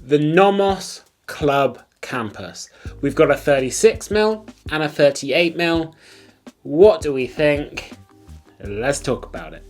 the Nomos Club Campus. We've got a 36mm and a 38mm. What do we think? Let's talk about it.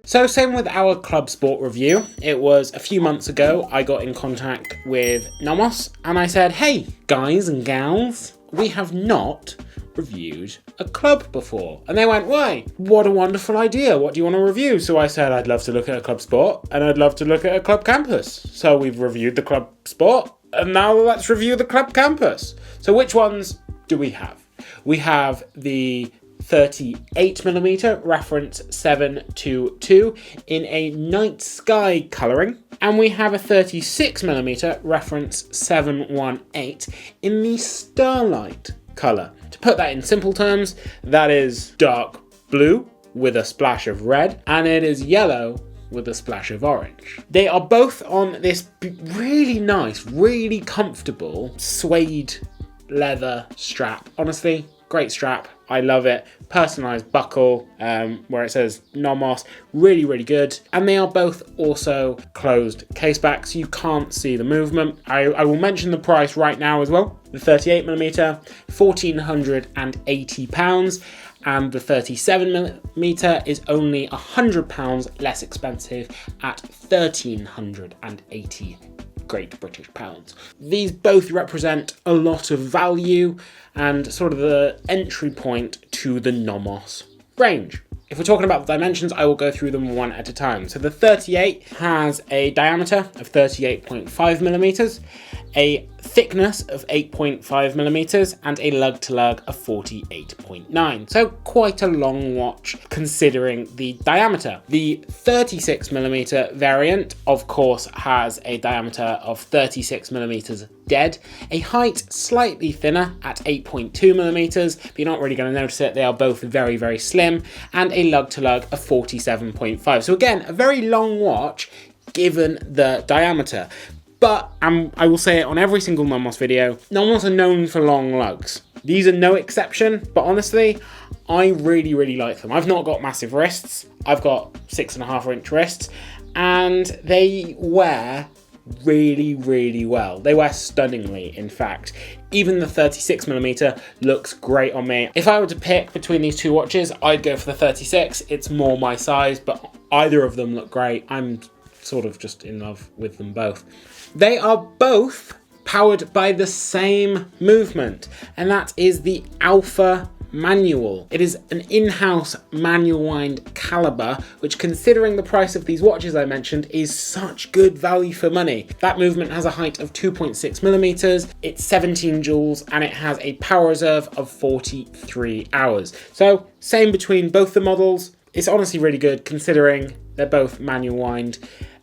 So same with our Club Sport review. It was a few months ago I got in contact with Nomos and I said, hey guys and gals, we have not reviewed a club before. And they went, why? What a wonderful idea. What do you want to review? So I said, I'd love to look at a Club Sport and I'd love to look at a Club Campus. So we've reviewed the Club Sport and now let's review the Club Campus. So which ones do we have? We have the 38mm reference 722 in a night sky colouring, and we have a 36mm reference 718 in the starlight colour. To put that in simple terms, that is dark blue with a splash of red, and it is yellow with a splash of orange. They are both on this really nice, really comfortable suede leather strap. Honestly, great strap. I love it. Personalised buckle where it says Nomos. Really, really good. And they are both also closed case back, so you can't see the movement. I will mention the price right now as well. The 38mm, £1,480. And the 37mm is only £100 less expensive at 1,380 Great British pounds. These both represent a lot of value and sort of the entry point to the Nomos range. If we're talking about the dimensions, I will go through them one at a time. So the 38 has a diameter of 38.5mm, a thickness of 8.5mm, and a lug to lug of 48.9. So quite a long watch considering the diameter. The 36mm variant, of course, has a diameter of 36mm dead, a height slightly thinner at 8.2mm, but you're not really going to notice it. They are both very, very slim, and a lug to lug of 47.5. So again, a very long watch given the diameter. But I will say it on every single Nomos video, Nomos are known for long lugs. These are no exception, but honestly, I really, really like them. I've not got massive wrists. I've got 6.5-inch wrists, and they wear really, really well. They wear stunningly, in fact. Even the 36mm looks great on me. If I were to pick between these two watches, I'd go for the 36. It's more my size, but either of them look great. I'm sort of just in love with them both. They are both powered by the same movement, and that is the Alpha manual. It is an in-house manual wind caliber, which, considering the price of these watches I mentioned, is such good value for money. That movement has a height of 2.6mm, it's 17 joules, and it has a power reserve of 43 hours. So same between both the models. It's honestly really good considering they're both manual wind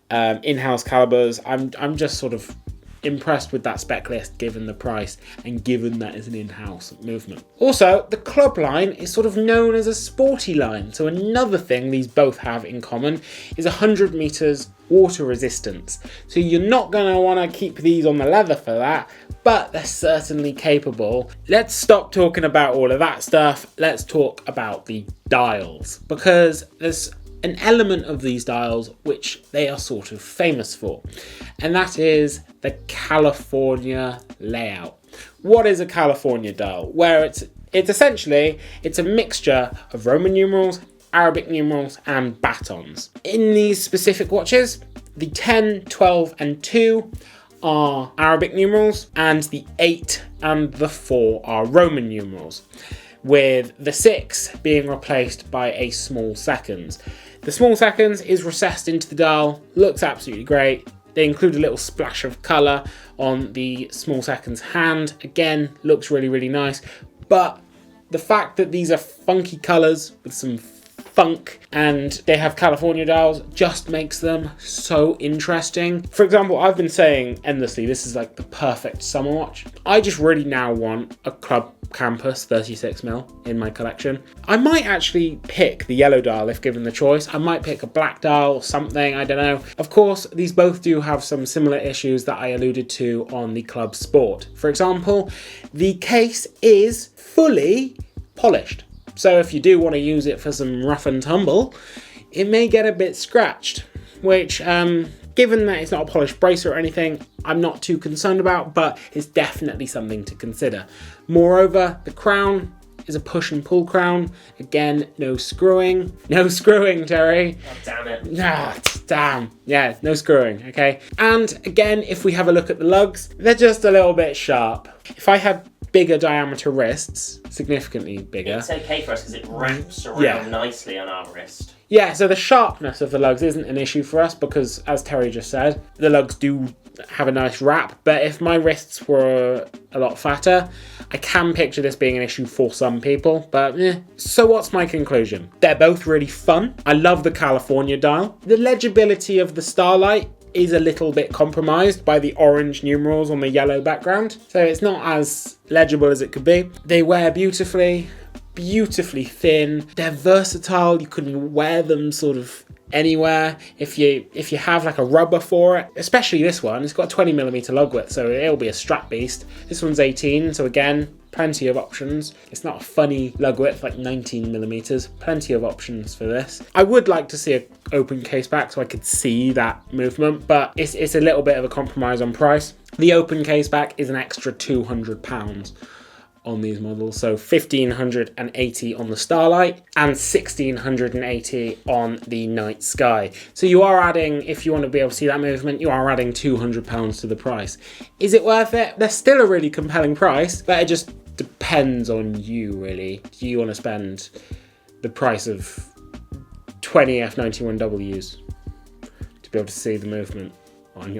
in-house calibers. I'm just sort of impressed with that spec list given the price and given that it's an in-house movement. Also, the club line is sort of known as a sporty line, so another thing these both have in common is 100 meters water resistance. So you're not going to want to keep these on the leather for that, but they're certainly capable. Let's stop talking about all of that stuff. Let's talk about the dials, because there's an element of these dials which they are sort of famous for, and that is the California layout. What is a California dial? Where it's essentially a mixture of Roman numerals, Arabic numerals, and batons. In these specific watches, the 10, 12, and 2 are Arabic numerals, and the 8 and the 4 are Roman numerals, with the 6 being replaced by a small seconds. The small seconds is recessed into the dial, looks absolutely great. They include a little splash of colour on the small seconds hand. Again, looks really, really nice. But the fact that these are funky colours with some funk and they have California dials just makes them so interesting. For example, I've been saying endlessly, this is like the perfect summer watch. I just really now want a Club Campus 36mm in my collection. I might actually pick the yellow dial if given the choice. I might pick a black dial or something, I don't know. Of course, these both do have some similar issues that I alluded to on the Club Sport. For example, the case is fully polished. So if you do want to use it for some rough and tumble, it may get a bit scratched, which, given that it's not a polished bracelet or anything, I'm not too concerned about, but it's definitely something to consider. Moreover, the crown is a push and pull crown. Again, no screwing. No screwing, Terry. Oh, damn it. Ah, damn. Yeah, no screwing, okay? And again, if we have a look at the lugs, they're just a little bit sharp. If I had bigger diameter wrists, significantly bigger. It's okay for us because it wraps around nicely on our wrist. Yeah, so the sharpness of the lugs isn't an issue for us because, as Terry just said, the lugs do have a nice wrap. But if my wrists were a lot fatter, I can picture this being an issue for some people. But So what's my conclusion? They're both really fun. I love the California dial. The legibility of the Starlight is a little bit compromised by the orange numerals on the yellow background. So it's not as legible as it could be. They wear beautifully thin. They're versatile. You can wear them sort of anywhere. If you have like a rubber for it, especially this one, it's got a 20mm lug width, so it'll be a strap beast. This one's 18, so again, plenty of options. It's not a funny lug width like 19mm. Plenty of options for this. I would like to see an open case back so I could see that movement, but it's a little bit of a compromise on price. The open case back is an extra £200 on these models, so 1,580 on the Starlight and 1,680 on the Night Sky. So you are adding, if you want to be able to see that movement, you are adding £200 to the price. Is it worth it? They're still a really compelling price, but it just depends on you, really. Do you want to spend the price of 20 F91Ws to be able to see the movement on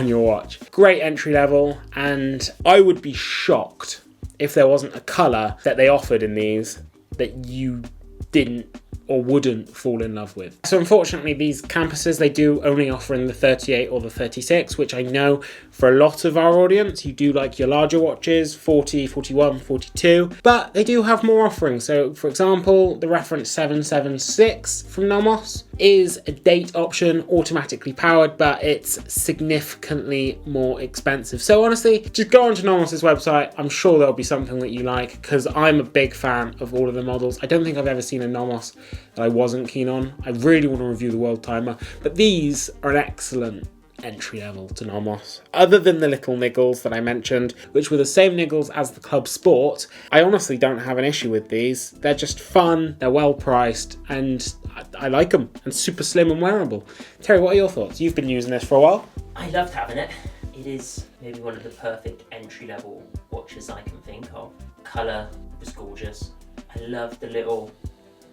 your watch? Great entry level, and I would be shocked if there wasn't a colour that they offered in these that you didn't or wouldn't fall in love with. So unfortunately, these campuses, they do only offer in the 38 or the 36, which I know for a lot of our audience, you do like your larger watches, 40, 41, 42, but they do have more offerings. So for example, the reference 776 from Nomos is a date option, automatically powered, but it's significantly more expensive. So honestly, just go onto Nomos's website. I'm sure there'll be something that you like, because I'm a big fan of all of the models. I don't think I've ever seen a Nomos that I wasn't keen on. I really want to review the World Timer, but these are an excellent entry level to Nomos. Other than the little niggles that I mentioned, which were the same niggles as the Club Sport, I honestly don't have an issue with these. They're just fun, they're well priced, and I like them, and super slim and wearable. Terry, what are your thoughts? You've been using this for a while. I loved having it. It is maybe one of the perfect entry level watches I can think of. Colour was gorgeous. I love the little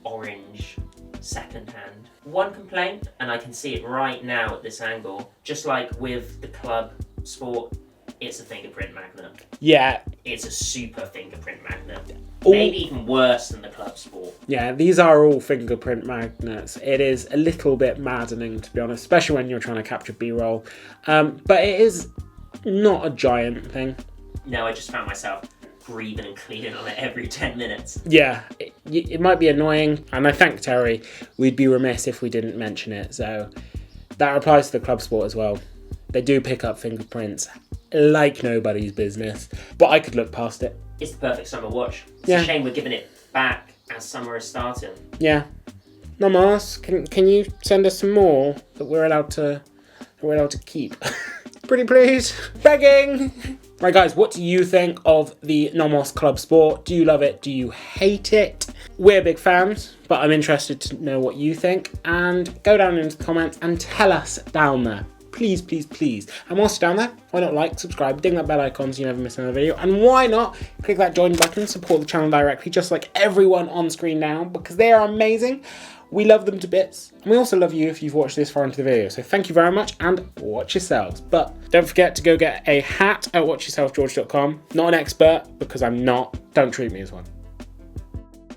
orange second hand. One complaint, and I can see it right now at this angle, just like with the Club Sport, it's a fingerprint magnet. Yeah. It's a super fingerprint magnet. All... Maybe even worse than the Club Sport. Yeah, these are all fingerprint magnets. It is a little bit maddening, to be honest, especially when you're trying to capture B-roll. But it is not a giant thing. No, I just found myself breathing and cleaning on it every 10 minutes. Yeah, it might be annoying, and I thank Terry. We'd be remiss if we didn't mention it, so that applies to the Club Sport as well. They do pick up fingerprints like nobody's business, but I could look past it. It's the perfect summer watch. It's Yeah. a shame we're giving it back as summer is starting. Yeah. Nomos, can you send us some more that we're allowed to keep? Pretty please. Begging. Right guys, what do you think of the Nomos Club Sport? Do you love it? Do you hate it? We're big fans, but I'm interested to know what you think, and go down into the comments and tell us down there. Please, please, please. And whilst you're down there, why not like, subscribe, ding that bell icon so you never miss another video, and why not click that join button, support the channel directly, just like everyone on screen now, because they are amazing. We love them to bits, and we also love you if you've watched this far into the video. So thank you very much, and watch yourselves. But don't forget to go get a hat at watchyourselfgeorge.com. Not an expert, because I'm not. Don't treat me as one.